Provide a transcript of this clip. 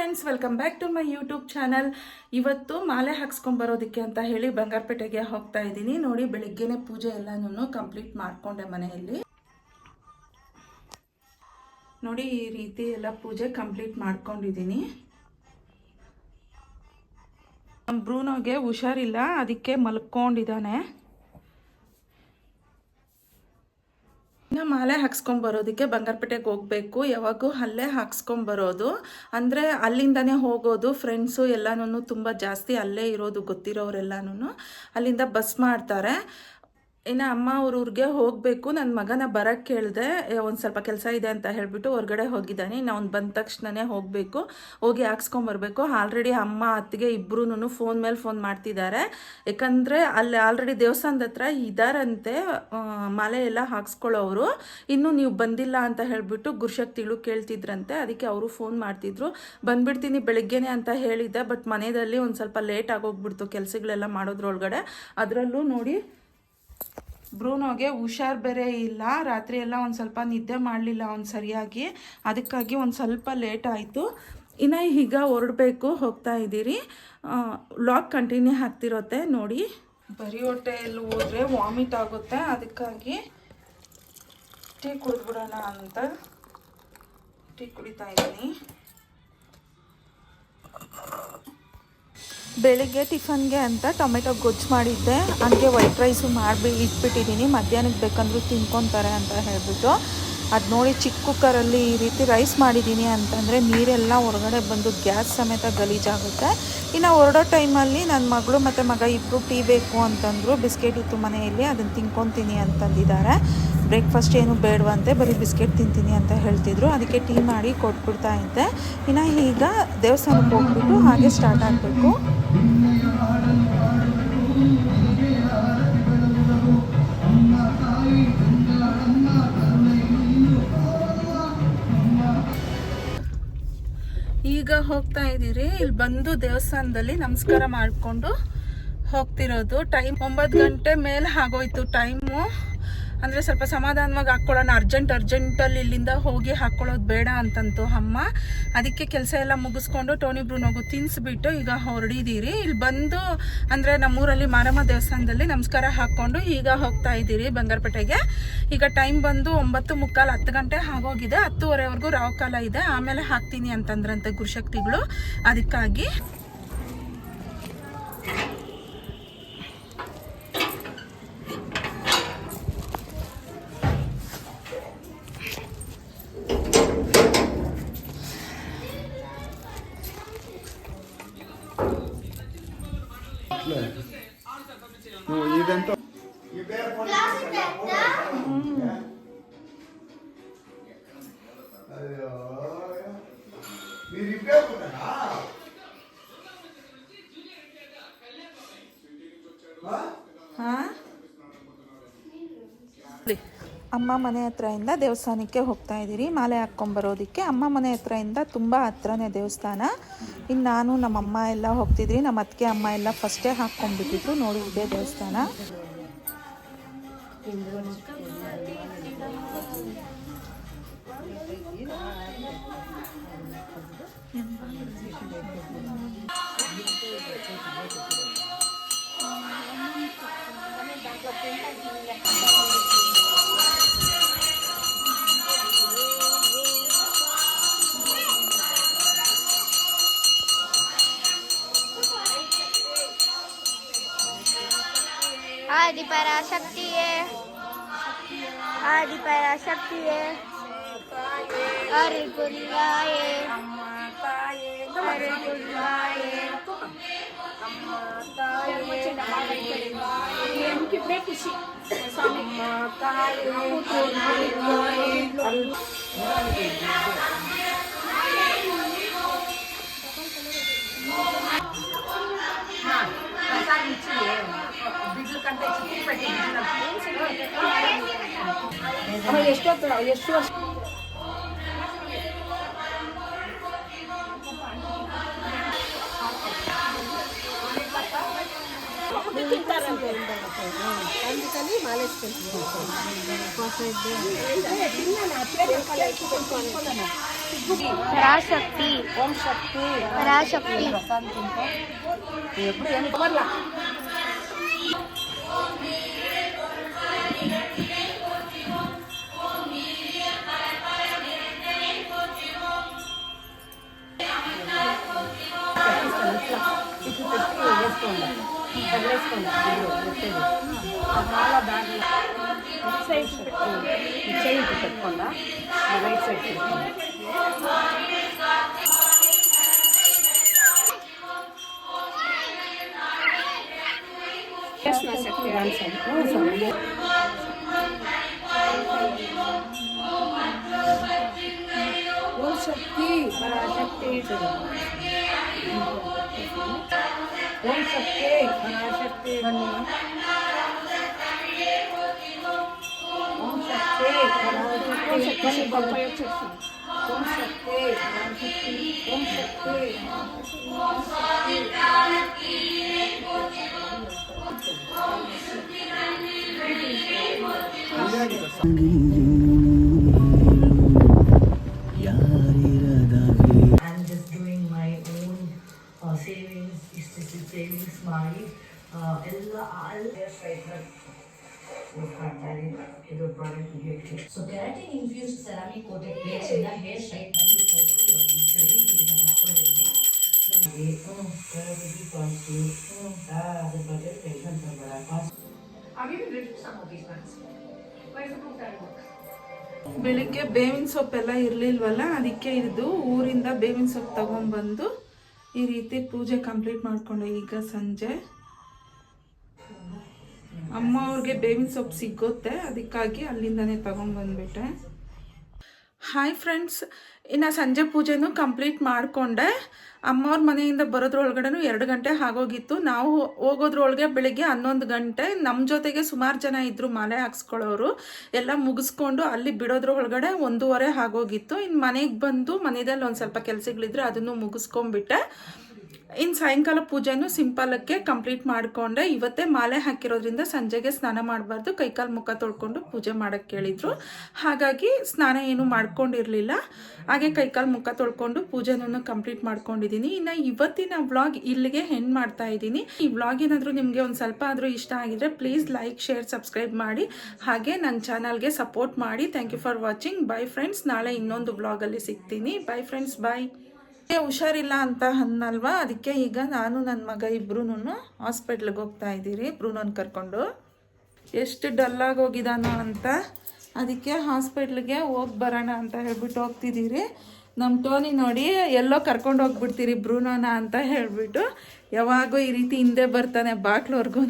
Friends, welcome back to my YouTube channel. ಇವತ್ತು ಮಾಲೆ ಹಾಕ್ಸ್ಕೊಂಬರೋದಕ್ಕೆ ಅಂತ ಹೇಳಿ ಬಂಗಾರಪೇಟೆಗೆ ಹೋಗ್ತಾ ಇದ್ದೀನಿ. ನೋಡಿ, ಬೆಳಿಗ್ಗೆನೆ ಪೂಜೆ ಎಲ್ಲನೂ ಕಂಪ್ಲೀಟ್ ಮಾಡ್ಕೊಂಡೆ ಮನೆಯಲ್ಲಿ. ನೋಡಿ, ಈ ರೀತಿ ಎಲ್ಲ ಪೂಜೆ ಕಂಪ್ಲೀಟ್ ಮಾಡ್ಕೊಂಡಿದ್ದೀನಿ. ಬ್ರೂನೋಗೆ ಹುಷಾರಿಲ್ಲ, ಅದಕ್ಕೆ ಮಲ್ಕೊಂಡಿದ್ದಾನೆ. ಮಾಲೆ ಹಾಕ್ಸ್ಕೊಂಬರೋದಕ್ಕೆ ಬಂಗಾರಪೇಟೆಗೆ ಹೋಗಬೇಕು. ಯಾವಾಗೂ ಅಲ್ಲೇ ಹಾಕ್ಸ್ಕೊಂಬರೋದು, ಅಂದರೆ ಅಲ್ಲಿಂದನೇ ಹೋಗೋದು. ಫ್ರೆಂಡ್ಸು ಎಲ್ಲನೂ ತುಂಬ ಜಾಸ್ತಿ ಅಲ್ಲೇ ಇರೋದು, ಗೊತ್ತಿರೋರೆಲ್ಲನೂ ಅಲ್ಲಿಂದ ಬಸ್ ಮಾಡ್ತಾರೆ. ಇನ್ನು ಅಮ್ಮ ಊರಿಗೆ ಹೋಗಬೇಕು. ನನ್ನ ಮಗನ ಬರೋಕ್ಕೆ ಕೇಳಿದೆ, ಒಂದು ಸ್ವಲ್ಪ ಕೆಲಸ ಇದೆ ಅಂತ ಹೇಳಿಬಿಟ್ಟು ಹೊರಗಡೆ ಹೋಗಿದ್ದಾನೆ. ಇನ್ನು ಅವ್ನು ಬಂದ ತಕ್ಷಣವೇ ಹೋಗಬೇಕು, ಹೋಗಿ ಹಾಕ್ಸ್ಕೊಂಬರ್ಬೇಕು. ಆಲ್ರೆಡಿ ಅಮ್ಮ ಅತ್ತಿಗೆ ಇಬ್ಬರೂ ಫೋನ್ ಮೇಲೆ ಫೋನ್ ಮಾಡ್ತಿದ್ದಾರೆ. ಯಾಕಂದರೆ ಅಲ್ಲಿ ಆಲ್ರೆಡಿ ದೇವಸ್ಥಾನದ ಹತ್ರ ಇದ್ದಾರಂತೆ ಮಾಲೆ ಎಲ್ಲ ಹಾಕ್ಸ್ಕೊಳ್ಳೋರು. ಇನ್ನೂ ನೀವು ಬಂದಿಲ್ಲ ಅಂತ ಹೇಳಿಬಿಟ್ಟು ಗುರುಶಕ್ತಿಗಳು ಕೇಳ್ತಿದ್ರಂತೆ. ಅದಕ್ಕೆ ಅವರು ಫೋನ್ ಮಾಡ್ತಿದ್ರು. ಬಂದ್ಬಿಡ್ತೀನಿ ಬೆಳಿಗ್ಗೆನೆ ಅಂತ ಹೇಳಿದ್ದೆ, ಬಟ್ ಮನೆಯಲ್ಲಿ ಒಂದು ಸ್ವಲ್ಪ ಲೇಟ್ ಆಗೋಗ್ಬಿಡ್ತು ಕೆಲಸಗಳೆಲ್ಲ ಮಾಡೋದ್ರೊಳಗಡೆ. ಅದರಲ್ಲೂ ನೋಡಿ, ಬ್ರೂನೋಗೆ ಹುಷಾರು ಬೇರೆ ಇಲ್ಲ. ರಾತ್ರಿ ಎಲ್ಲ ಒಂದು ಸ್ವಲ್ಪ ನಿದ್ದೆ ಮಾಡಲಿಲ್ಲ ಅವ್ನು ಸರಿಯಾಗಿ, ಅದಕ್ಕಾಗಿ ಒಂದು ಸ್ವಲ್ಪ ಲೇಟ್ ಆಯಿತು. ಇನ್ನು ಈಗ ಹೊರಡಬೇಕು, ಹೋಗ್ತಾ ಇದ್ದೀರಿ. ವ್ಲಾಗ್ ಕಂಟಿನ್ಯೂ ಆಗ್ತಿರುತ್ತೆ ನೋಡಿ. ಬರೀ ಹೊಟ್ಟೆಯಲ್ಲಿ ಹೋದರೆ ವಾಮಿಟ್ ಆಗುತ್ತೆ, ಅದಕ್ಕಾಗಿ ಟೀ ಕುಡಿದ್ಬಿಡೋಣ ಅಂತ ಟೀ ಕುಡಿತಾ ಇದ್ದೀನಿ. ಬೆಳಿಗ್ಗೆ ಟಿಫನ್ಗೆ ಅಂತ ಟೊಮೆಟೊ ಗೊಜ್ಜು ಮಾಡಿದ್ದೆ, ಹಂಗೆ ವೈಟ್ ರೈಸು ಇಟ್ಬಿಟ್ಟಿದ್ದೀನಿ. ಮಧ್ಯಾಹ್ನಕ್ಕೆ ಬೇಕಂದ್ರೂ ತಿನ್ಕೊತಾರೆ ಅಂತ ಹೇಳಿಬಿಟ್ಟು ಅದು ನೋಡಿ ಚಿಕ್ಕ ಕುಕ್ಕರಲ್ಲಿ ಈ ರೀತಿ ರೈಸ್ ಮಾಡಿದ್ದೀನಿ. ಅಂತಂದರೆ ನೀರೆಲ್ಲ ಹೊರಗಡೆ ಬಂದು ಗ್ಯಾಸ್ ಸಮೇತ ಗಲೀಜಾಗುತ್ತೆ. ಇನ್ನು ಹೊರಡೋ ಟೈಮಲ್ಲಿ ನನ್ನ ಮಗಳು ಮತ್ತು ಮಗ ಇಬ್ಬರು ಟೀ ಬೇಕು ಅಂತಂದರು. ಬಿಸ್ಕೆಟ್ ಇತ್ತು ಮನೆಯಲ್ಲಿ, ಅದನ್ನು ತಿನ್ಕೊತೀನಿ ಅಂತಂದಿದ್ದಾರೆ. ಬ್ರೇಕ್ಫಾಸ್ಟ್ ಏನು ಬೇಡವಂತೆ, ಬರೀ ಬಿಸ್ಕೆಟ್ ತಿಂತೀನಿ ಅಂತ ಹೇಳ್ತಿದ್ರು. ಅದಕ್ಕೆ ಟೀ ಮಾಡಿ ಕೊಟ್ಬಿಡ್ತಾ ಇದ್ದೆ. ಇನ್ನು ಈಗ ದೇವಸ್ಥಾನಕ್ಕೆ ಹೋಗ್ಬಿಟ್ಟು ಹಾಗೆ ಸ್ಟಾರ್ಟ್ ಆಗಬೇಕು. ಈಗ ಹೋಗ್ತಾ ಇದ್ದೀರಿ. ಇಲ್ಲಿ ಬಂದು ದೇವಸ್ಥಾನದಲ್ಲಿ ನಮಸ್ಕಾರ ಮಾಡಿಕೊಂಡು ಹೋಗ್ತಿರೋದು. ಟೈಮ್ 9 ಗಂಟೆ ಮೇಲೆ ಆಗೋಯ್ತು ಟೈಮು. ಅಂದರೆ ಸ್ವಲ್ಪ ಸಮಾಧಾನವಾಗಿ ಹಾಕ್ಕೊಳ್ಳೋಣ, ಅರ್ಜೆಂಟಲ್ಲಿ ಇಲ್ಲಿಂದ ಹೋಗಿ ಹಾಕ್ಕೊಳ್ಳೋದು ಬೇಡ ಅಂತಂತು ಅಮ್ಮ. ಅದಕ್ಕೆ ಕೆಲಸ ಎಲ್ಲ ಮುಗಿಸ್ಕೊಂಡು ಟೋನಿ ಬ್ರೂನೋಗು ತಿನ್ನಿಸ್ಬಿಟ್ಟು ಈಗ ಹೊರಡಿದ್ದೀರಿ. ಇಲ್ಲಿ ಬಂದು ಅಂದರೆ ನಮ್ಮೂರಲ್ಲಿ ಮಾರಮ್ಮ ದೇವಸ್ಥಾನದಲ್ಲಿ ನಮಸ್ಕಾರ ಹಾಕ್ಕೊಂಡು ಈಗ ಹೋಗ್ತಾ ಇದ್ದೀರಿ ಬಂಗಾರಪೇಟೆಗೆ. ಈಗ ಟೈಮ್ ಬಂದು 9:45 10 ಗಂಟೆ ಆಗೋಗಿದೆ. 10:30ವರೆಗೂ ರಾಹುಕಾಲ ಇದೆ, ಆಮೇಲೆ ಹಾಕ್ತೀನಿ ಅಂತಂದ್ರಂತೆ ಗುರುಶಕ್ತಿಗಳು. ಅದಕ್ಕಾಗಿ ఇదంతా ಅಮ್ಮ ಮನೆ ಹತ್ರದಿಂದ ದೇವಸ್ಥಾನಕ್ಕೆ ಹೋಗ್ತಾ ಇದ್ದೀರಿ ಮಾಲೆ ಹಾಕ್ಕೊಂಬರೋದಕ್ಕೆ. ಅಮ್ಮ ಮನೆ ಹತ್ರದಿಂದ ತುಂಬ ಹತ್ರನೇ ದೇವಸ್ಥಾನ. ಇನ್ನು ನಾನು ನಮ್ಮಮ್ಮ ಎಲ್ಲ ಹೋಗ್ತಿದ್ರಿ. ನಮ್ಮ ಅತ್ತಿಗೆ ಅಮ್ಮ ಎಲ್ಲ ಫಸ್ಟೇ ಹಾಕ್ಕೊಂಡ್ಬಿಟ್ಟಿದ್ರು. ನೋಡಿ, ಇದೇ ದೇವಸ್ಥಾನ. आदिपराशक्तिये आदिपराशक्तिये हरिगुल्लाये हरिगुल्लाये ಎಷ್ಟು ವರ್ಷ అందుకని మాలేసుకుంటున్నాను ಪರಾಶಕ್ತಿ ಓಂ ಶಕ್ತಿ ಪರಾಶಕ್ತಿ ಎప్పుడు ಏನು ಬರಲ್ಲ ఇటు పెట్టి వేసుకోండి తగిలేసుకోండి చాలా దాంట్లో సైడ్ చేయి ఇటు పెట్టుకోండా రైట్ సైడ్ పెట్టుకోండి ఓం శక్తి పరాశక్తి ఓం శక్తి పరాశక్తి ఓం శక్తి పరాశక్తి ఓం శక్తి పరాశక్తి ఓం శక్తి I'm just doing my own savings, savings ಮಾಡಿ ಎಲ್ಲ ಇದು ಪ್ರಾಡಕ್ಟ್ ಮುಗಿಯೋಕ್ಕೆ so keratin infused ceramic coated plates ಇಂದ ಹೇರ್ ಸ್ಟ್ರೈಟ್ ಮಾಡಿ ಹಾಕೊಂಡಿದ್ದೀನಿ ಅದ್ರ ಬಗ್ಗೆ ಟೆನ್ಷನ್ ತರಬೇಡ ಬೆಳಿಗ್ಗೆ ಬೇವಿನ ಸೊಪ್ಪೆಲ್ಲ ಇರಲಿಲ್ವಲ್ಲ, ಅದಕ್ಕೆ ಇದು ಊರಿಂದ ಬೇವಿನ ಸೊಪ್ಪು ತಗೊಂಡ್ಬಂದು ಈ ರೀತಿ ಪೂಜೆ ಕಂಪ್ಲೀಟ್ ಮಾಡಿಕೊಂಡೆ. ಈಗ ಸಂಜೆ ಅಮ್ಮ ಅವ್ರಿಗೆ ಬೇವಿನ ಸೊಪ್ಪು ಸಿಗುತ್ತೆ, ಅದಕ್ಕಾಗಿ ಅಲ್ಲಿಂದನೇ ತಗೊಂಡ್ಬಂದ್ಬಿಟ್ಟೆ. ಹಾಯ್ ಫ್ರೆಂಡ್ಸ್, ಇನ್ನು ಸಂಜೆ ಪೂಜೆನೂ ಕಂಪ್ಲೀಟ್ ಮಾಡಿಕೊಂಡೆ. ಅಮ್ಮವ್ರ ಮನೆಯಿಂದ ಬರೋದ್ರೊಳಗಡೆನೂ 2 ಗಂಟೆ ಆಗೋಗಿತ್ತು. ನಾವು ಹೋಗೋದ್ರೊಳಗೆ ಬೆಳಿಗ್ಗೆ 11 ಗಂಟೆ. ನಮ್ಮ ಜೊತೆಗೆ ಸುಮಾರು ಜನ ಇದ್ದರು ಮಾಲೆ ಹಾಕ್ಸ್ಕೊಳ್ಳೋರು. ಎಲ್ಲ ಮುಗಿಸ್ಕೊಂಡು ಅಲ್ಲಿ ಬಿಡೋದ್ರೊಳಗಡೆ 1:30 ಆಗೋಗಿತ್ತು. ಇನ್ನು ಮನೆಗೆ ಬಂದು ಮನೆಯಲ್ಲಿ ಒಂದು ಸ್ವಲ್ಪ ಕೆಲಸಗಳಿದ್ರೆ ಅದನ್ನು ಮುಗಿಸ್ಕೊಂಡ್ಬಿಟ್ಟೆ. ಇನ್ನು ಸಾಯಂಕಾಲ ಪೂಜೆನೂ ಸಿಂಪಲಕ್ಕೆ ಕಂಪ್ಲೀಟ್ ಮಾಡಿಕೊಂಡೆ. ಇವತ್ತೇ ಮಾಲೆ ಹಾಕಿರೋದ್ರಿಂದ ಸಂಜೆಗೆ ಸ್ನಾನ ಮಾಡಬಾರ್ದು, ಕೈಕಾಲು ಮುಖ ತೊಳ್ಕೊಂಡು ಪೂಜೆ ಮಾಡೋಕ್ಕೆ ಕೇಳಿದರು. ಹಾಗಾಗಿ ಸ್ನಾನ ಏನೂ ಮಾಡ್ಕೊಂಡಿರಲಿಲ್ಲ. ಹಾಗೆ ಕೈಕಾಲು ಮುಖ ತೊಳ್ಕೊಂಡು ಪೂಜೆನೂ ಕಂಪ್ಲೀಟ್ ಮಾಡ್ಕೊಂಡಿದ್ದೀನಿ. ಇನ್ನು ಇವತ್ತಿನ ವ್ಲಾಗ್ ಇಲ್ಲಿಗೆ ಎಂಡ್ ಮಾಡ್ತಾ ಇದ್ದೀನಿ. ಈ ವ್ಲಾಗ್ ಏನಾದರೂ ನಿಮಗೆ ಒಂದು ಸ್ವಲ್ಪ ಆದರೂ ಇಷ್ಟ ಆಗಿದ್ರೆ ಪ್ಲೀಸ್ ಲೈಕ್, ಶೇರ್, ಸಬ್ಸ್ಕ್ರೈಬ್ ಮಾಡಿ. ಹಾಗೆ ನನ್ನ ಚಾನಲ್ಗೆ ಸಪೋರ್ಟ್ ಮಾಡಿ. Thank you for watching. Bye friends. ನಾಳೆ ಇನ್ನೊಂದು ವ್ಲಾಗಲ್ಲಿ ಸಿಗ್ತೀನಿ. Bye friends, bye. ಹುಷಾರಿಲ್ಲ ಅಂತ ಅನ್ನಲ್ವಾ, ಅದಕ್ಕೆ ಈಗ ನಾನು ನನ್ನ ಮಗ ಇಬ್ರು ಹಾಸ್ಪಿಟ್ಲಿಗೆ ಹೋಗ್ತಾ ಇದ್ದೀರಿ. ಬ್ರೂನೋನ್ ಕರ್ಕೊಂಡು ಎಷ್ಟು ಡಲ್ಲಾಗಿ ಹೋಗಿದ್ದಾನೋ ಅಂತ, ಅದಕ್ಕೆ ಹಾಸ್ಪಿಟ್ಲಿಗೆ ಹೋಗಿ ಬರೋಣ ಅಂತ ಹೇಳ್ಬಿಟ್ಟು ಹೋಗ್ತಿದ್ದೀರಿ. ನಮ್ಮ ಟೋನಿ ನೋಡಿ ಎಲ್ಲೋ ಕರ್ಕೊಂಡು ಹೋಗ್ಬಿಡ್ತೀರಿ ಬ್ರೂನೋನ ಅಂತ ಹೇಳ್ಬಿಟ್ಟು ಯಾವಾಗೂ ಈ ರೀತಿ ಹಿಂದೆ ಬರ್ತಾನೆ ಬಾಕ್ಲವರೆಗೂ.